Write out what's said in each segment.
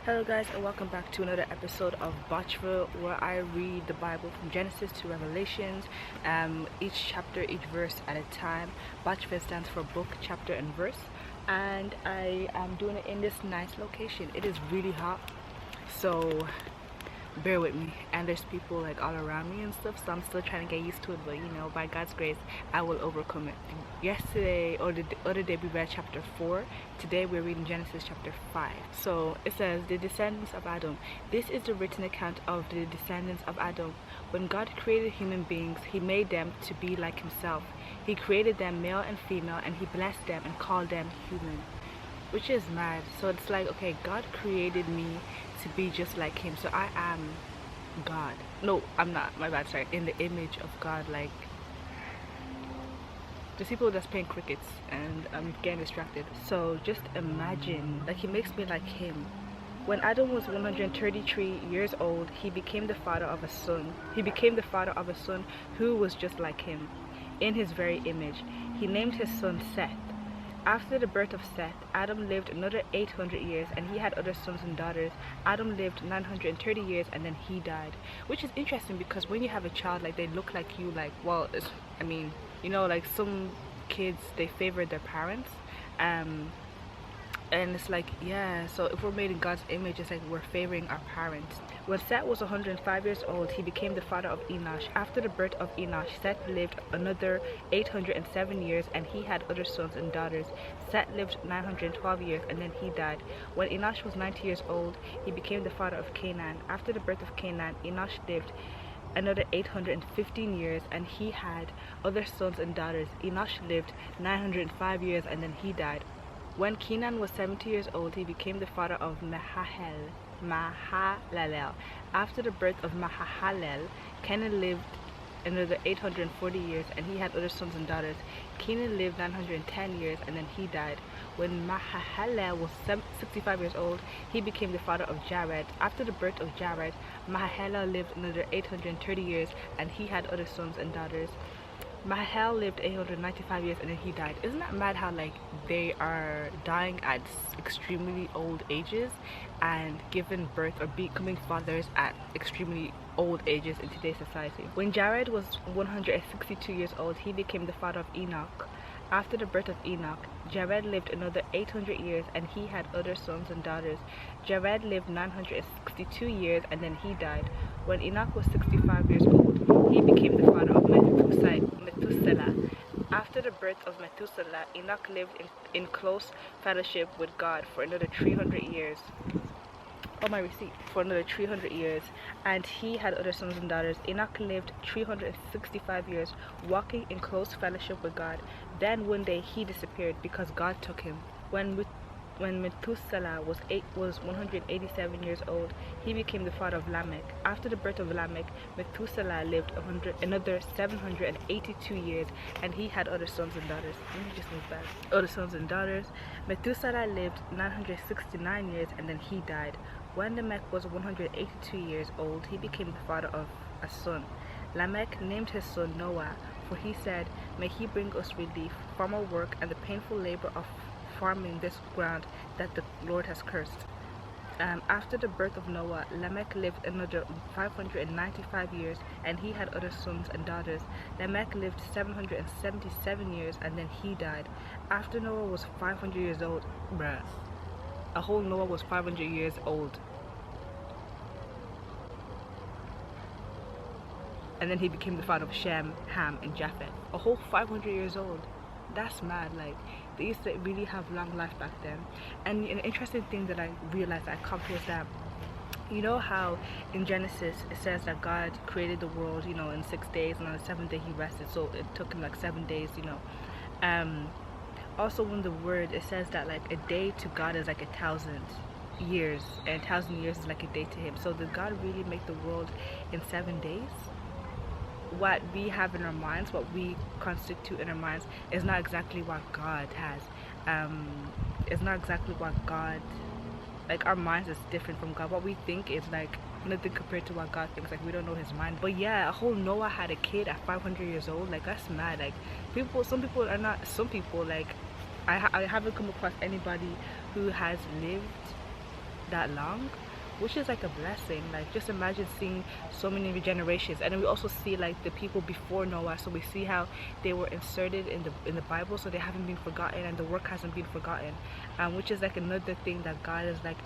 Hello guys, and welcome back to another episode of BoChVe, where I read the Bible from Genesis to Revelations, each chapter, each verse at a time. BoChVe stands for book, chapter, and verse, and I am doing it in this nice location. It is really hot, so bear with me. And there's people like all around me and stuff, so I'm still trying to get used to it, but by God's grace I will overcome it. Yesterday or the other day we read chapter 4. Today we're reading Genesis chapter 5. So it says, the descendants of Adam. This is the written account of the descendants of Adam. When God created human beings, he made them to be like himself. He created them male and female, and he blessed them and called them human, which is mad. So it's like, okay, God created me to be just like him, so I am God. No, I'm not, my bad, sorry, in the image of God. Like, there's people that's playing crickets and I'm getting distracted. So just imagine, like, he makes me like him. When Adam was 133 years old, he became the father of a son. He became the father of a son who was just like him, in his very image. He named his son Seth. After the birth of Seth, Adam lived another 800 years, and he had other sons and daughters. Adam lived 930 years, and then he died. Which is interesting, because when you have a child, like, they look like you, like, well, like some kids, they favor their parents. And it's like, yeah, so if we're made in God's image, it's like we're favoring our parents. When Seth was 105 years old, he became the father of Enosh. After the birth of Enosh, Seth lived another 807 years, and he had other sons and daughters. Seth lived 912 years, and then he died. When Enosh was 90 years old, he became the father of Canaan. After the birth of Canaan, Enosh lived another 815 years, and he had other sons and daughters. Enosh lived 905 years, and then he died. When Kenan was 70 years old, he became the father of Mahalalel. After the birth of Mahalalel, Kenan lived another 840 years, and he had other sons and daughters. Kenan lived 910 years, and then he died. When Mahalalel was 65 years old, he became the father of Jared. After the birth of Jared, Mahalalel lived another 830 years, and he had other sons and daughters. Mahal lived 895 years, and then he died. Isn't that mad how, like, they are dying at extremely old ages and giving birth or becoming fathers at extremely old ages in today's society? When Jared was 162 years old, he became the father of Enoch. After the birth of Enoch, Jared lived another 800 years, and he had other sons and daughters. Jared lived 962 years, and then he died. When Enoch was 65 years old, he became the father of Methuselah. After the birth of Methuselah, Enoch lived in close fellowship with God for another 300 years. For another 300 years, and he had other sons and daughters. Enoch lived 365 years, walking in close fellowship with God. Then one day he disappeared because God took him. When Methuselah was 187 years old, he became the father of Lamech. After the birth of Lamech, Methuselah lived another 782 years, and he had other sons and daughters. Let me just move back. Other sons and daughters. Methuselah lived 969 years, and then he died. When Lamech was 182 years old, he became the father of a son. Lamech named his son Noah, for he said, "May he bring us relief from our work and the painful labor of farming this ground that the Lord has cursed." After the birth of Noah, Lamech lived another 595 years, and he had other sons and daughters. Lamech lived 777 years, and then he died. After Noah was 500 years old, a whole Noah was 500 years old, and then he became the father of Shem, Ham, and Japheth. A whole 500 years old. That's mad. Like, they used to really have long life back then. And an interesting thing that I realized I come to is that, you know how in Genesis it says that God created the world, in 6 days, and on the 7th day he rested, so it took him like 7 days, also in the word it says that, like, a day to God is like 1,000 years, and 1,000 years is like a day to him. So did God really make the world in 7 days? What we have in our minds, what we constitute in our minds, is not exactly what God has. It's not exactly what God, like, our minds is different from God. What we think is like nothing compared to what God thinks. Like, we don't know his mind. But yeah, a whole Noah had a kid at 500 years old. Like, that's mad. Like, some people like, I haven't come across anybody who has lived that long, which is like a blessing. Like, just imagine seeing so many generations. And then we also see like the people before Noah, so we see how they were inserted in the Bible, so they haven't been forgotten and the work hasn't been forgotten, which is like another thing that God is like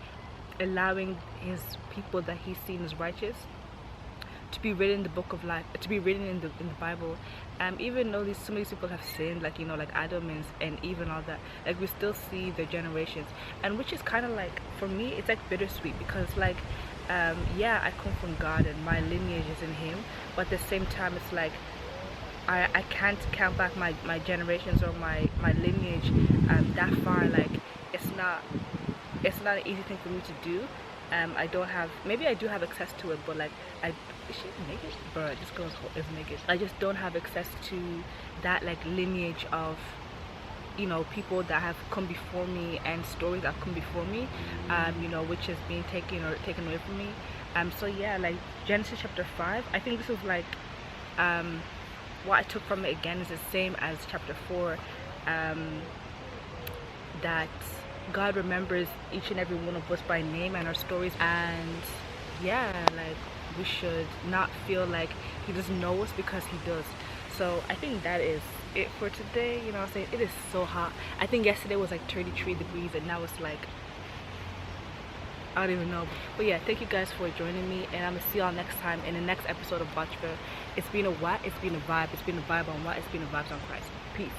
allowing his people that he's seen as righteous to be written in the book of life, to be written in the Bible. Even though some of these people have sinned, like, you know, like Adam and Eve and all that, like we still see their generations, and which is kind of like, for me, it's like bittersweet, because like yeah, I come from God and my lineage is in him, but at the same time it's like I can't count back my generations or my lineage that far. Like, it's not an easy thing for me to do. I don't have, maybe I do have access to it, but like, is she naked? Bro, this girl is naked. I just don't have access to that like lineage of, you know, people that have come before me and stories that have come before me, you know, which is being taken away from me. So yeah, like Genesis chapter 5, I think this is like what I took from it again is the same as chapter 4, that God remembers each and every one of us by name and our stories, and yeah, like we should not feel like he doesn't know us, because he does. So I think that is it for today. You know what I'm saying? It is so hot. I think yesterday was like 33 degrees and now it's like, I don't even know. But yeah, thank you guys for joining me, and I'm gonna see y'all next time in the next episode of BoChVe. It's been a what? It's been a vibe. It's been a vibe on what? It's been a vibes on Christ. Peace.